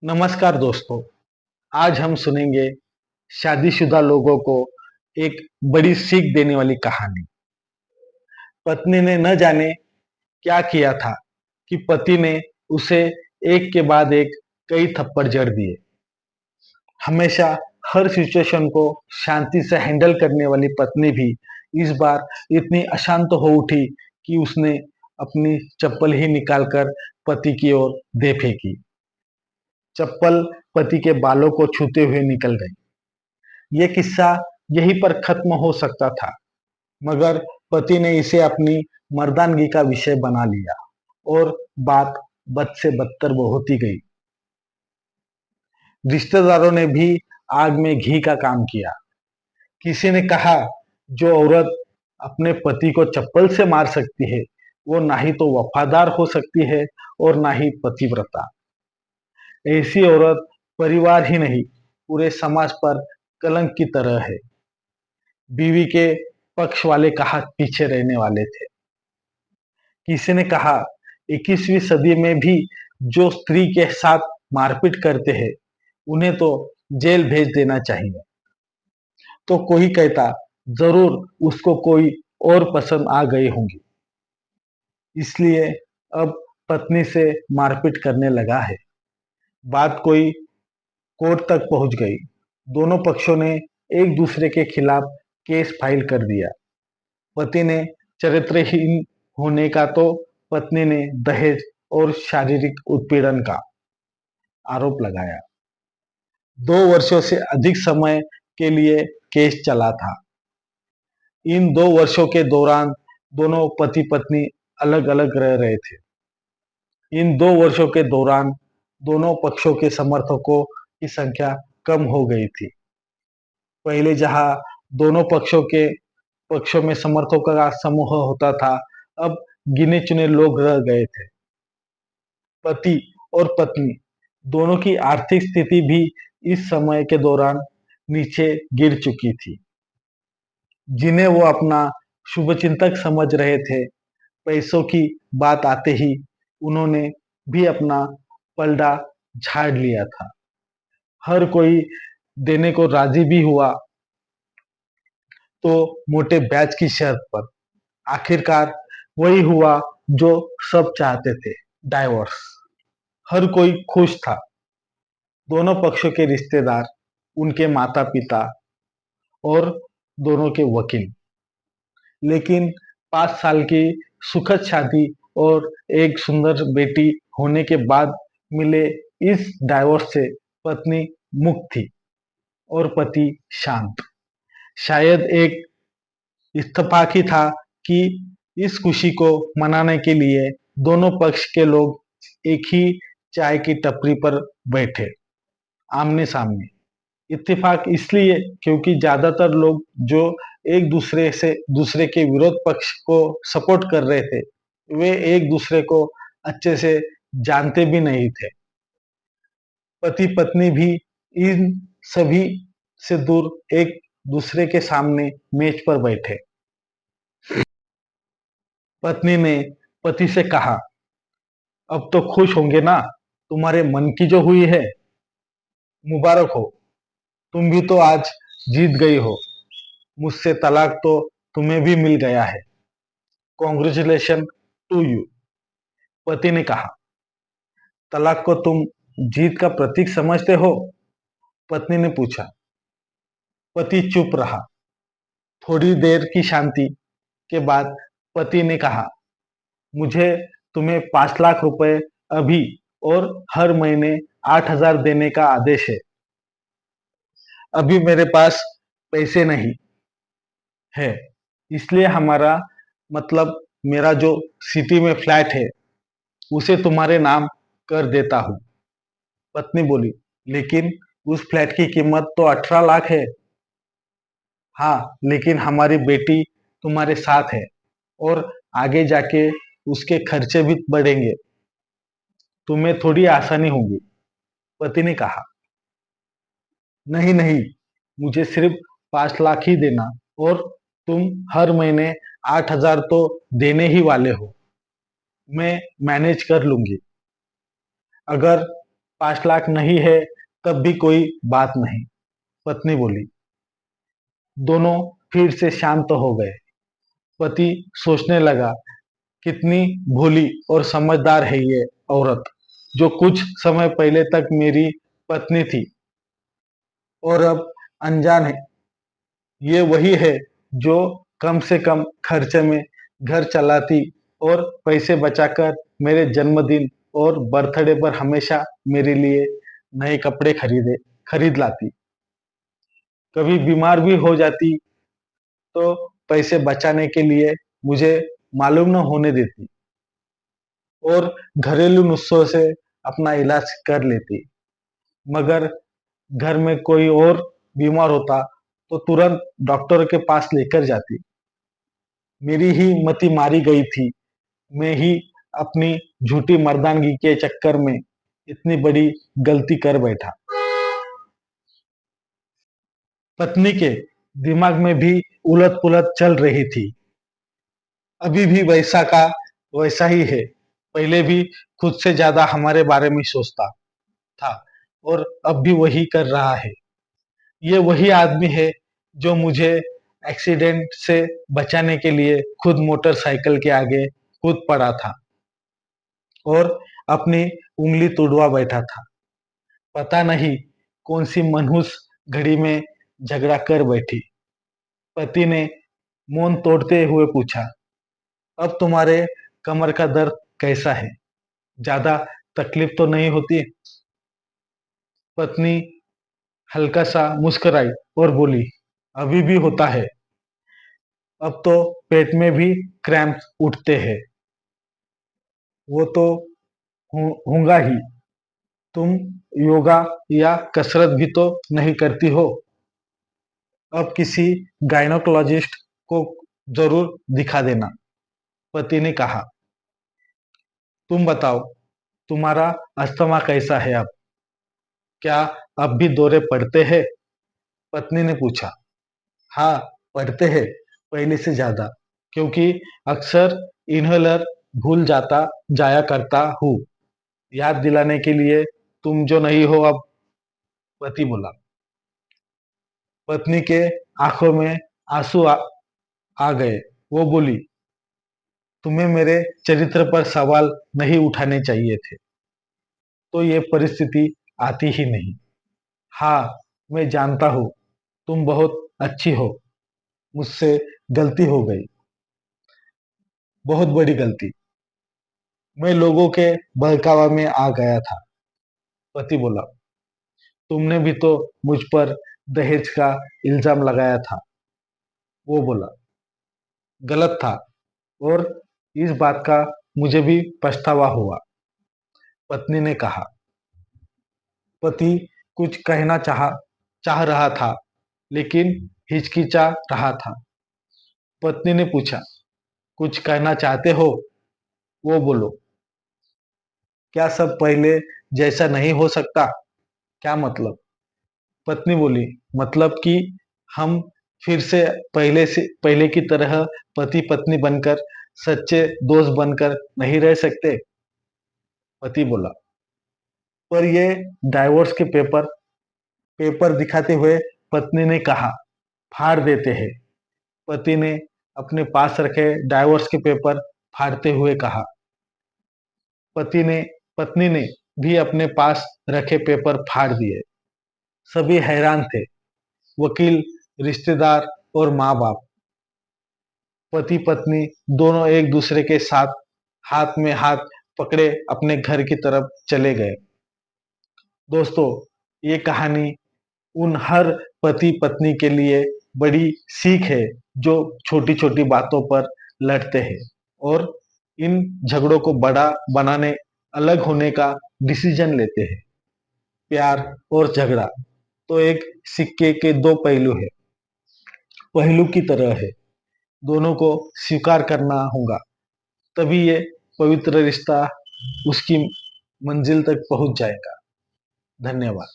नमस्कार दोस्तों। आज हम सुनेंगे शादीशुदा लोगों को एक बड़ी सीख देने वाली कहानी। पत्नी ने न जाने क्या किया था कि पति ने उसे एक के बाद एक कई थप्पड़ जड़ दिए। हमेशा हर सिचुएशन को शांति से हैंडल करने वाली पत्नी भी इस बार इतनी अशांत हो उठी कि उसने अपनी चप्पल ही निकालकर पति की ओर दे फेंकी। चप्पल पति के बालों को छूते हुए निकल गई। ये किस्सा यहीं पर खत्म हो सकता था, मगर पति ने इसे अपनी मर्दानगी का विषय बना लिया और बात बद से बदतर होती गई। रिश्तेदारों ने भी आग में घी का काम किया। किसी ने कहा, जो औरत अपने पति को चप्पल से मार सकती है, वो ना ही तो वफादार हो सकती है और ना ही पतिव्रता। ऐसी औरत परिवार ही नहीं, पूरे समाज पर कलंक की तरह है। बीवी के पक्ष वाले कहाँ पीछे रहने वाले थे। किसी ने कहा, 21वीं सदी में भी जो स्त्री के साथ मारपीट करते हैं, उन्हें तो जेल भेज देना चाहिए। तो कोई कहता, जरूर उसको कोई और पसंद आ गई होंगी, इसलिए अब पत्नी से मारपीट करने लगा है। बात कोई कोर्ट तक पहुंच गई। दोनों पक्षों ने एक दूसरे के खिलाफ केस फाइल कर दिया। पति ने चरित्रहीन होने का तो पत्नी ने दहेज और शारीरिक उत्पीड़न का आरोप लगाया। 2 वर्षों से अधिक समय के लिए केस चला था। इन 2 वर्षों के दौरान दोनों पति पत्नी अलग अलग रह रहे थे। इन 2 वर्षों के दौरान दोनों पक्षों के समर्थकों की संख्या कम हो गई थी। पहले जहां दोनों पक्षों में समर्थकों का समूह होता था, अब गिने चुने लोग रह गए थे। पति और पत्नी दोनों की आर्थिक स्थिति भी इस समय के दौरान नीचे गिर चुकी थी। जिन्हें वो अपना शुभचिंतक समझ रहे थे, पैसों की बात आते ही उन्होंने भी अपना पलड़ा झाड़ लिया था। हर कोई देने को राजी भी हुआ, तो मोटे ब्याज की शर्त पर। आखिरकार वही हुआ जो सब चाहते थे, डाइवोर्स। हर कोई खुश था, दोनों पक्षों के रिश्तेदार, उनके माता पिता और दोनों के वकील। लेकिन 5 साल की सुखद शादी और एक सुंदर बेटी होने के बाद मिले इस डाइवोर्स से पत्नी मुक्त थी और पति शांत। शायद एक इत्तेफाक ही था कि इस खुशी को मनाने के लिए दोनों पक्ष के लोग एक ही चाय की टपरी पर बैठे, आमने सामने। इत्तेफाक इसलिए क्योंकि ज्यादातर लोग जो एक दूसरे से दूसरे के विरोध पक्ष को सपोर्ट कर रहे थे, वे एक दूसरे को अच्छे से जानते भी नहीं थे। पति पत्नी भी इन सभी से दूर एक दूसरे के सामने मेज पर बैठे। पत्नी ने पति से कहा, अब तो खुश होंगे ना, तुम्हारे मन की जो हुई है, मुबारक हो। तुम भी तो आज जीत गई हो। मुझसे तलाक तो तुम्हें भी मिल गया है। Congratulation to you. पति ने कहा, तलाक को तुम जीत का प्रतीक समझते हो? पत्नी ने पूछा। पति चुप रहा। थोड़ी देर की शांति के बाद पति ने कहा, मुझे तुम्हें 5 लाख रुपए अभी और हर महीने 8,000 देने का आदेश है। अभी मेरे पास पैसे नहीं है, इसलिए हमारा मतलब मेरा जो सिटी में फ्लैट है, उसे तुम्हारे नाम कर देता हूँ। पत्नी बोली, लेकिन उस फ्लैट की कीमत तो 18 लाख है। हाँ, लेकिन हमारी बेटी तुम्हारे साथ है और आगे जाके उसके खर्चे भी बढ़ेंगे। तुम्हें थोड़ी आसानी होगी। पति ने कहा, नहीं नहीं, मुझे सिर्फ 5 लाख ही देना और तुम हर महीने 8,000 तो देने ही वाले हो। मैं मैनेज कर लूंगी। अगर 5 लाख नहीं है तब भी कोई बात नहीं, पत्नी बोली। दोनों फिर से शांत हो गए। पति सोचने लगा, कितनी भोली और समझदार है ये औरत, जो कुछ समय पहले तक मेरी पत्नी थी और अब अनजान है। ये वही है जो कम से कम खर्चे में घर चलाती और पैसे बचाकर मेरे जन्मदिन और बर्थडे पर हमेशा मेरे लिए नए कपड़े खरीद लाती। कभी बीमार भी हो जाती तो पैसे बचाने के लिए मुझे मालूम न होने देती और घरेलू नुस्खों से अपना इलाज कर लेती। मगर घर में कोई और बीमार होता तो तुरंत डॉक्टर के पास लेकर जाती। मेरी ही मति मारी गई थी। मैं ही अपनी झूठी मर्दानगी के चक्कर में इतनी बड़ी गलती कर बैठा। पत्नी के दिमाग में भी उलट-पुलट चल रही थी। अभी भी वैसा का वैसा ही है। पहले भी खुद से ज़्यादा हमारे बारे में सोचता था और अब भी वही कर रहा है। ये वही आदमी है जो मुझे एक्सीडेंट से बचाने के लिए खुद मोटरसाइकिल के आगे कूद पड़ा था और अपनी उंगली तुड़वा बैठा था। पता नहीं कौन सी मनहूस घड़ी में झगड़ा कर बैठी। पति ने मौन तोड़ते हुए पूछा, अब तुम्हारे कमर का दर्द कैसा है? ज्यादा तकलीफ तो नहीं होती? पत्नी हल्का सा मुस्कुराई और बोली, अभी भी होता है। अब तो पेट में भी क्रैम्प उठते हैं। वो तो होगा ही। तुम योगा या कसरत भी तो नहीं करती हो। अब किसी गायनोकोलॉजिस्ट को जरूर दिखा देना, पति ने कहा। तुम बताओ, तुम्हारा अस्थमा कैसा है अब? क्या अब भी दौरे पड़ते हैं? पत्नी ने पूछा। हाँ, पड़ते हैं, पहले से ज्यादा, क्योंकि अक्सर इन्हेलर भूल जाता जाया करता हूँ। याद दिलाने के लिए तुम जो नहीं हो अब, पति बोला। पत्नी के आंखों में आंसू आ गए। वो बोली, तुम्हें मेरे चरित्र पर सवाल नहीं उठाने चाहिए थे, तो ये परिस्थिति आती ही नहीं। हाँ, मैं जानता हूँ, तुम बहुत अच्छी हो। मुझसे गलती हो गई, बहुत बड़ी गलती। मैं लोगों के बहकावा में आ गया था, पति बोला। तुमने भी तो मुझ पर दहेज का इल्जाम लगाया था, वो बोला। गलत था और इस बात का मुझे भी पछतावा हुआ, पत्नी ने कहा। पति कुछ कहना चाह रहा था, लेकिन हिचकिचा रहा था। पत्नी ने पूछा, कुछ कहना चाहते हो? वो बोलो। क्या सब पहले जैसा नहीं हो सकता? क्या मतलब? पत्नी बोली, मतलब कि हम फिर से पहले की तरह पति पत्नी बनकर सच्चे दोस्त बनकर नहीं रह सकते? पति बोला। पर ये डाइवोर्स के पेपर दिखाते हुए पत्नी ने कहा, फाड़ देते हैं। पति ने अपने पास रखे डाइवोर्स के पेपर फाड़ते हुए कहा। पति ने पत्नी ने भी अपने पास रखे पेपर फाड़ दिए। सभी हैरान थे, वकील, रिश्तेदार और माँ बाप। पति पत्नी दोनों एक दूसरे के साथ हाथ में हाथ पकड़े अपने घर की तरफ चले गए। दोस्तों, ये कहानी उन हर पति पत्नी के लिए बड़ी सीख है जो छोटी छोटी बातों पर लड़ते हैं और इन झगड़ों को बड़ा बनाने अलग होने का डिसीजन लेते हैं। प्यार और झगड़ा तो एक सिक्के के दो पहलू है, पहलू की तरह है। दोनों को स्वीकार करना होगा, तभी ये पवित्र रिश्ता उसकी मंजिल तक पहुंच जाएगा। धन्यवाद।